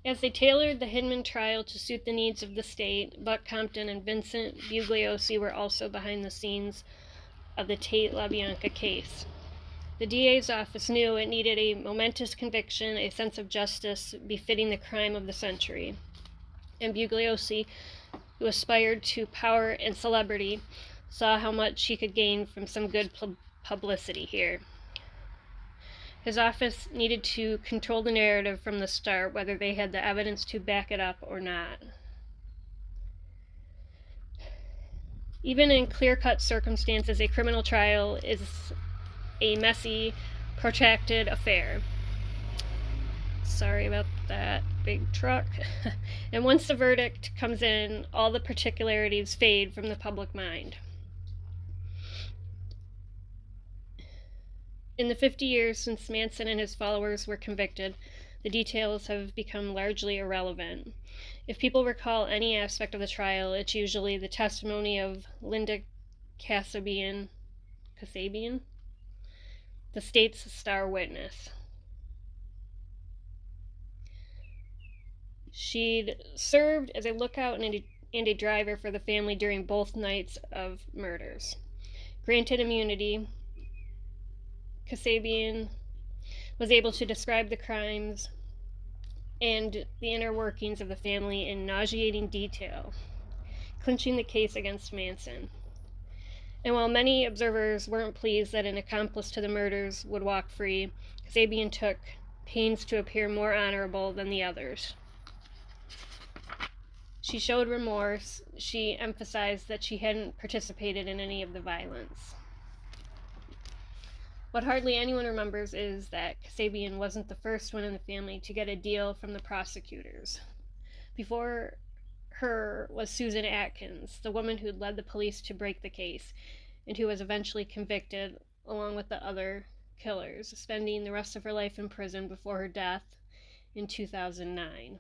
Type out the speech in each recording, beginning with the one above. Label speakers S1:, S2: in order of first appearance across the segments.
S1: As they tailored the Hinman trial to suit the needs of the state, Buck Compton and Vincent Bugliosi were also behind the scenes of the Tate LaBianca case. The DA's office knew it needed a momentous conviction, a sense of justice befitting the crime of the century. And Bugliosi, who aspired to power and celebrity, saw how much he could gain from some good publicity here. His office needed to control the narrative from the start, whether they had the evidence to back it up or not. Even in clear-cut circumstances, a criminal trial is a messy, protracted affair. Sorry about that big truck. And once the verdict comes in, all the particularities fade from the public mind. In the 50 years since Manson and his followers were convicted, the details have become largely irrelevant. If people recall any aspect of the trial, it's usually the testimony of Linda Kasabian, the state's star witness. She'd served as a lookout and a driver for the family during both nights of murders. Granted immunity, Kasabian was able to describe the crimes and the inner workings of the family in nauseating detail, clinching the case against Manson. And while many observers weren't pleased that an accomplice to the murders would walk free, Kasabian took pains to appear more honorable than the others. She showed remorse. She emphasized that she hadn't participated in any of the violence. What hardly anyone remembers is that Kasabian wasn't the first one in the family to get a deal from the prosecutors. Before her was Susan Atkins, the woman who'd led the police to break the case, and who was eventually convicted, along with the other killers, spending the rest of her life in prison before her death in 2009.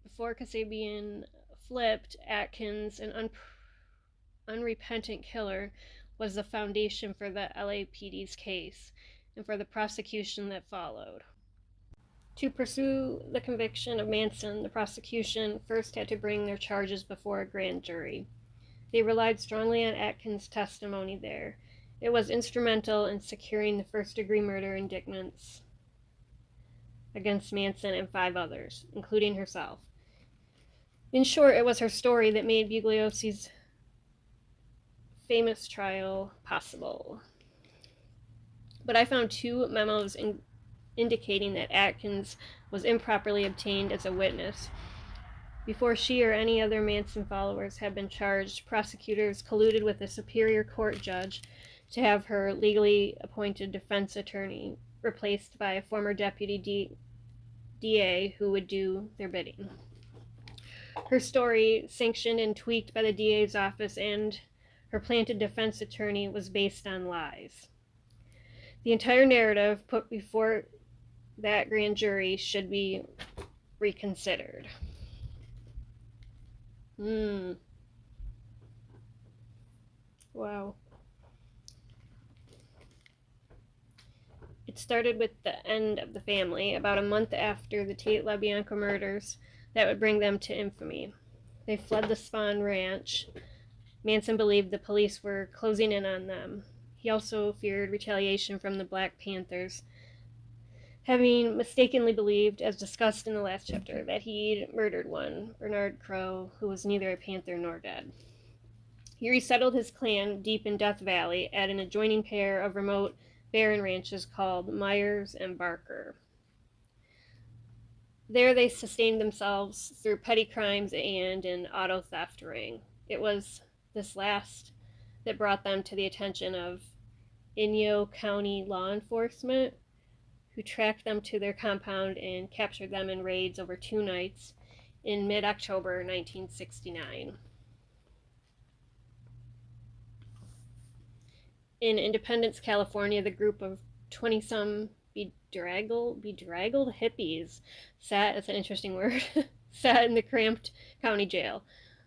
S1: Before Kasabian flipped, Atkins, an unrepentant killer, was the foundation for the LAPD's case and for the prosecution that followed. To pursue the conviction of Manson, the prosecution first had to bring their charges before a grand jury. They relied strongly on Atkins' testimony there. It was instrumental in securing the first-degree murder indictments against Manson and 5 others, including herself. In short, it was her story that made Bugliosi's famous trial possible. But I found 2 memos indicating that Atkins was improperly obtained as a witness. Before she or any other Manson followers had been charged, prosecutors colluded with a superior court judge to have her legally appointed defense attorney replaced by a former deputy DA who would do their bidding. Her story, sanctioned and tweaked by the DA's office and her planted defense attorney, was based on lies. The entire narrative put before that grand jury should be reconsidered. Wow. It started with the end of the family, about a month after the Tate LaBianca murders that would bring them to infamy. They fled the Spahn Ranch. Manson believed the police were closing in on them. He also feared retaliation from the Black Panthers, having mistakenly believed, as discussed in the last chapter, that he'd murdered one, Bernard Crow, who was neither a Panther nor dead. He resettled his clan deep in Death Valley at an adjoining pair of remote barren ranches called Myers and Barker. There they sustained themselves through petty crimes and an auto theft ring. It was this last that brought them to the attention of Inyo County law enforcement, who tracked them to their compound and captured them in raids over 2 nights in mid-October 1969. In Independence, California, the group of 20-some bedraggled hippies that's an interesting word, sat in the cramped county jail.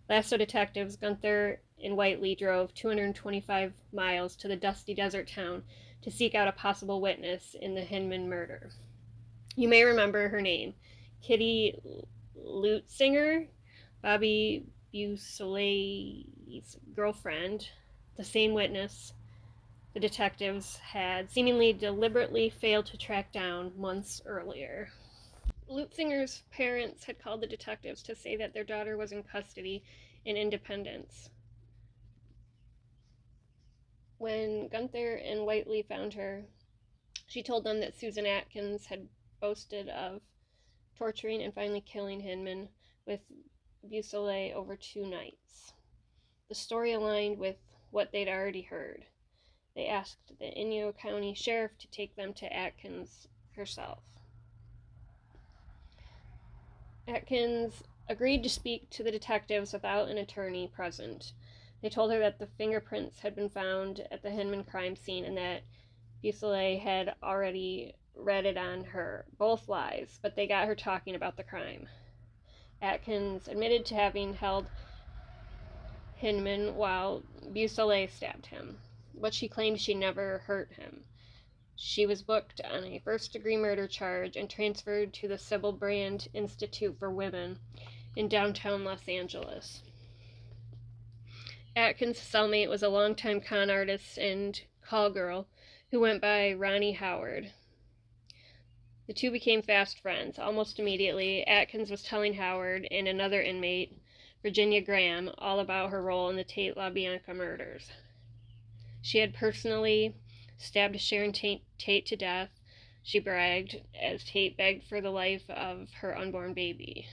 S1: Lasso detectives Gunther and Whiteley drove 225 miles to the dusty desert town to seek out a possible witness in the Hinman murder. You may remember her name, Kitty Lutzinger, Bobby Beausoleil's girlfriend, the same witness the detectives had seemingly deliberately failed to track down months earlier. Lutzinger's parents had called the detectives to say that their daughter was in custody in Independence. When Gunther and Whiteley found her, she told them that Susan Atkins had boasted of torturing and finally killing Hinman with Beausoleil over 2 nights. The story aligned with what they'd already heard. They asked the Inyo County Sheriff to take them to Atkins herself. Atkins agreed to speak to the detectives without an attorney present. They told her that the fingerprints had been found at the Hinman crime scene and that Beausoleil had already read it on her. Both lies, but they got her talking about the crime. Atkins admitted to having held Hinman while Beausoleil stabbed him, but she claimed she never hurt him. She was booked on a first-degree murder charge and transferred to the Sybil Brand Institute for Women in downtown Los Angeles. Atkins' cellmate was a longtime con artist and call girl who went by Ronnie Howard. The two became fast friends. Almost immediately, Atkins was telling Howard and another inmate, Virginia Graham, all about her role in the Tate LaBianca murders. She had personally stabbed Sharon Tate to death, she bragged, as Tate begged for the life of her unborn baby.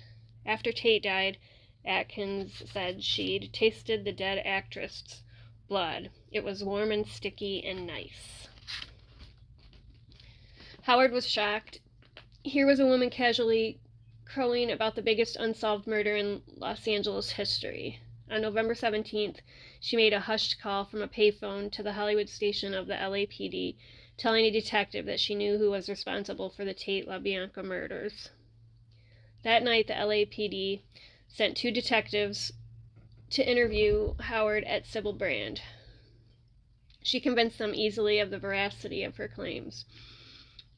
S1: After Tate died, Atkins said she'd tasted the dead actress' blood. It was warm and sticky and nice. Howard was shocked. Here was a woman casually crowing about the biggest unsolved murder in Los Angeles history. On November 17th, she made a hushed call from a payphone to the Hollywood station of the LAPD, telling a detective that she knew who was responsible for the Tate LaBianca murders. That night, the LAPD sent 2 detectives to interview Howard at Sybil Brand. She convinced them easily of the veracity of her claims.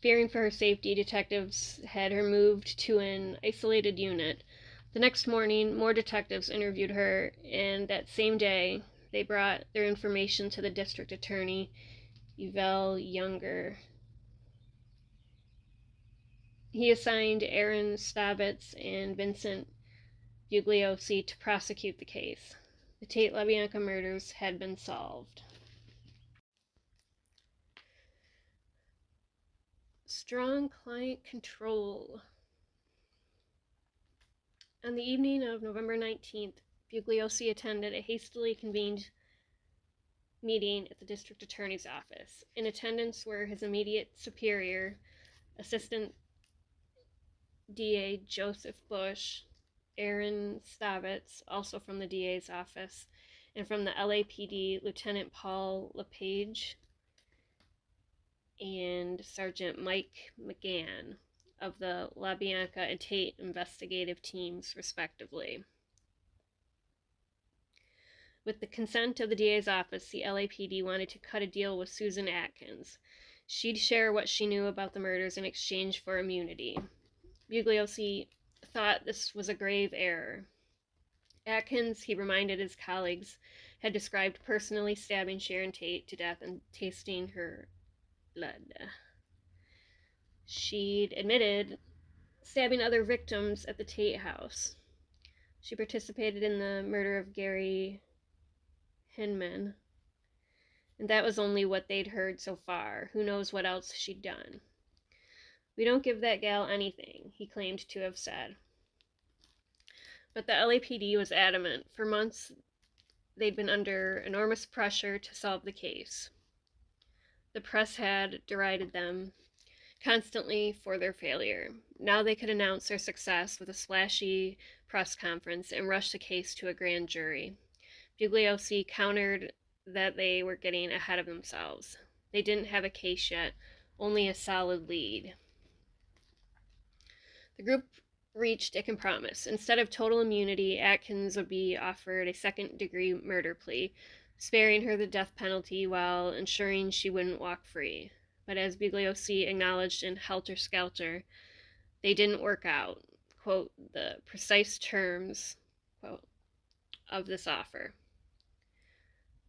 S1: Fearing for her safety, detectives had her moved to an isolated unit. The next morning, more detectives interviewed her, and that same day, they brought their information to the district attorney, Yvel Younger. He assigned Aaron Stavitz and Vincent Bugliosi to prosecute the case. The Tate LaBianca murders had been solved. Strong client control. On the evening of November 19th, Bugliosi attended a hastily convened meeting at the district attorney's office. In attendance were his immediate superior, Assistant DA Joseph Bush, Aaron Stavitz, also from the DA's office, and from the LAPD, Lieutenant Paul LePage and Sergeant Mike McGann of the LaBianca and Tate investigative teams, respectively. With the consent of the DA's office, the LAPD wanted to cut a deal with Susan Atkins. She'd share what she knew about the murders in exchange for immunity. Bugliosi thought this was a grave error. Atkins, he reminded his colleagues, had described personally stabbing Sharon Tate to death and tasting her blood. She'd admitted stabbing other victims at the Tate house. She participated in the murder of Gary Hinman, and that was only what they'd heard so far. Who knows what else she'd done. "We don't give that gal anything," he claimed to have said. But the LAPD was adamant. For months, they'd been under enormous pressure to solve the case. The press had derided them constantly for their failure. Now they could announce their success with a splashy press conference and rush the case to a grand jury. Bugliosi countered that they were getting ahead of themselves. They didn't have a case yet, only a solid lead. The group reached a compromise. Instead of total immunity, Atkins would be offered a second-degree murder plea, sparing her the death penalty while ensuring she wouldn't walk free. But as Bugliosi acknowledged in Helter Skelter, they didn't work out, quote, the precise terms, quote, of this offer.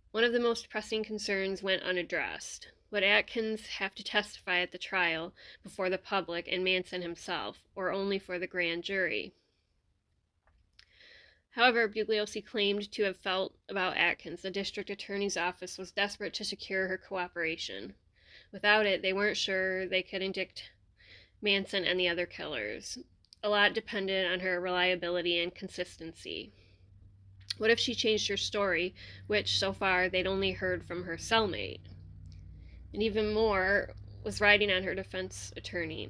S1: One of the most pressing concerns went unaddressed. Would Atkins have to testify at the trial before the public and Manson himself, or only for the grand jury? However, Bugliosi claimed to have felt about Atkins the district attorney's office was desperate to secure her cooperation. Without it, they weren't sure they could indict Manson and the other killers. A lot depended on her reliability and consistency. What if she changed her story, which so far they'd only heard from her cellmate? And even more was riding on her defense attorney.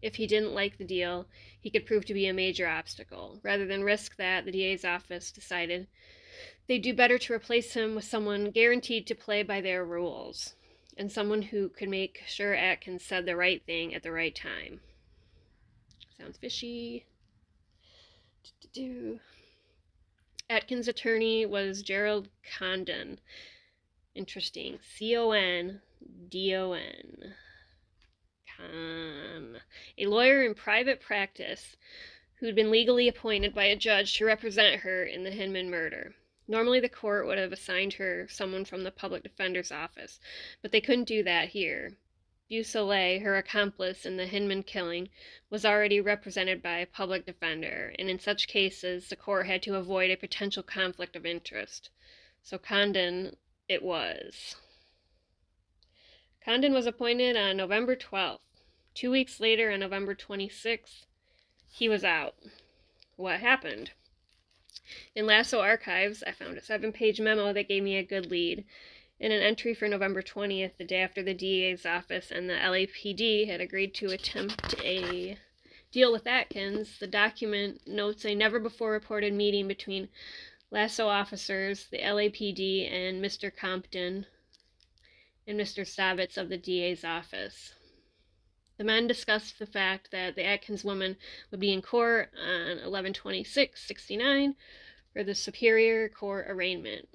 S1: If he didn't like the deal, he could prove to be a major obstacle. Rather than risk that, the DA's office decided they'd do better to replace him with someone guaranteed to play by their rules, and someone who could make sure Atkins said the right thing at the right time. Sounds fishy. Atkins' attorney was Gerald Condon. Interesting. Condon. A lawyer in private practice who'd been legally appointed by a judge to represent her in the Hinman murder. Normally the court would have assigned her someone from the public defender's office, but they couldn't do that here. Busolet, her accomplice in the Hinman killing, was already represented by a public defender, and in such cases the court had to avoid a potential conflict of interest. So Condon it was. Condon was appointed on November 12th. 2 weeks later, on November 26th, he was out. What happened? In Lasso Archives, I found a 7-page memo that gave me a good lead. In an entry for November 20th, the day after the DA's office and the LAPD had agreed to attempt a deal with Atkins, the document notes a never-before-reported meeting between Lasso officers, the LAPD, and Mr. Compton and Mr. Stavitz of the DA's office. The men discussed the fact that the Atkins woman would be in court on 11/26/69 for the Superior Court arraignment,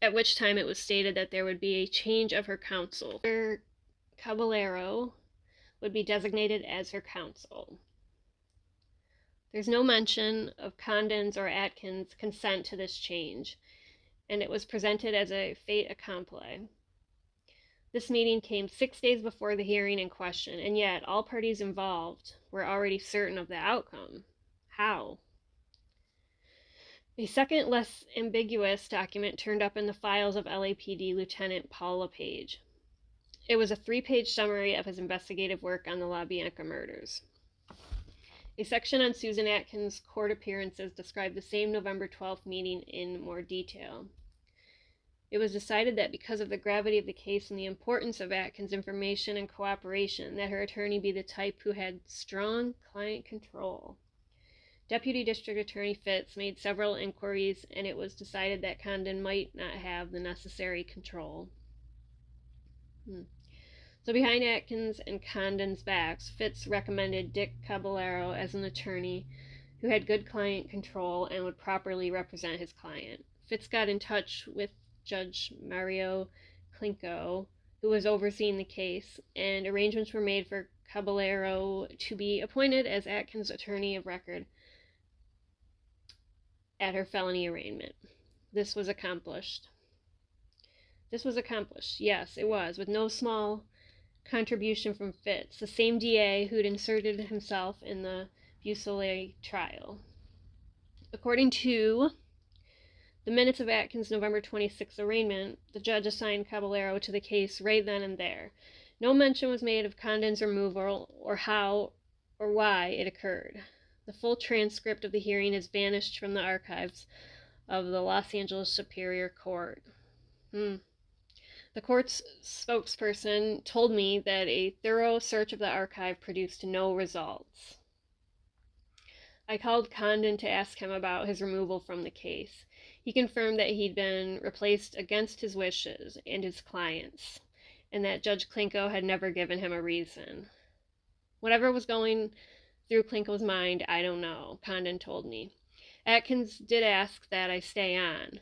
S1: at which time it was stated that there would be a change of her counsel. Mr. Caballero would be designated as her counsel. There's no mention of Condon's or Atkins' consent to this change, and it was presented as a fait accompli. This meeting came 6 days before the hearing in question, and yet all parties involved were already certain of the outcome. How? A second, less ambiguous document turned up in the files of LAPD Lieutenant Paul LePage. It was a 3-page summary of his investigative work on the La Bianca murders. A section on Susan Atkins' court appearances described the same November 12th meeting in more detail. It was decided that because of the gravity of the case and the importance of Atkins' information and cooperation, that her attorney be the type who had strong client control. Deputy District Attorney Fitz made several inquiries, and it was decided that Condon might not have the necessary control. So behind Atkins and Condon's backs, Fitz recommended Dick Caballero as an attorney who had good client control and would properly represent his client. Fitz got in touch with Judge Mario Klinko, who was overseeing the case, and arrangements were made for Caballero to be appointed as Atkins' attorney of record at her felony arraignment. This was accomplished. Yes, it was, with no small contribution from Fitz, the same DA who'd inserted himself in the Busolet trial. According to the minutes of Atkins' November 26th arraignment, the judge assigned Caballero to the case right then and there. No mention was made of Condon's removal or how or why it occurred. The full transcript of the hearing has vanished from the archives of the Los Angeles Superior Court. The court's spokesperson told me that a thorough search of the archive produced no results. I called Condon to ask him about his removal from the case. He confirmed that he'd been replaced against his wishes and his clients, and that Judge Klinko had never given him a reason. Whatever was going through Klinko's mind, I don't know, Condon told me. Atkins did ask that I stay on.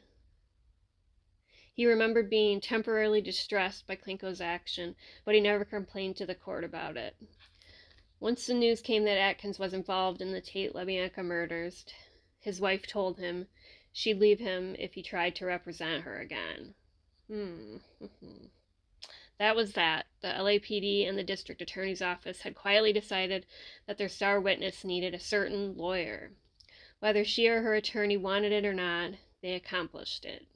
S1: He remembered being temporarily distressed by Klinko's action, but he never complained to the court about it. Once the news came that Atkins was involved in the Tate LaBianca murders, his wife told him she'd leave him if he tried to represent her again. That was that. The LAPD and the district attorney's office had quietly decided that their star witness needed a certain lawyer. Whether she or her attorney wanted it or not, they accomplished it.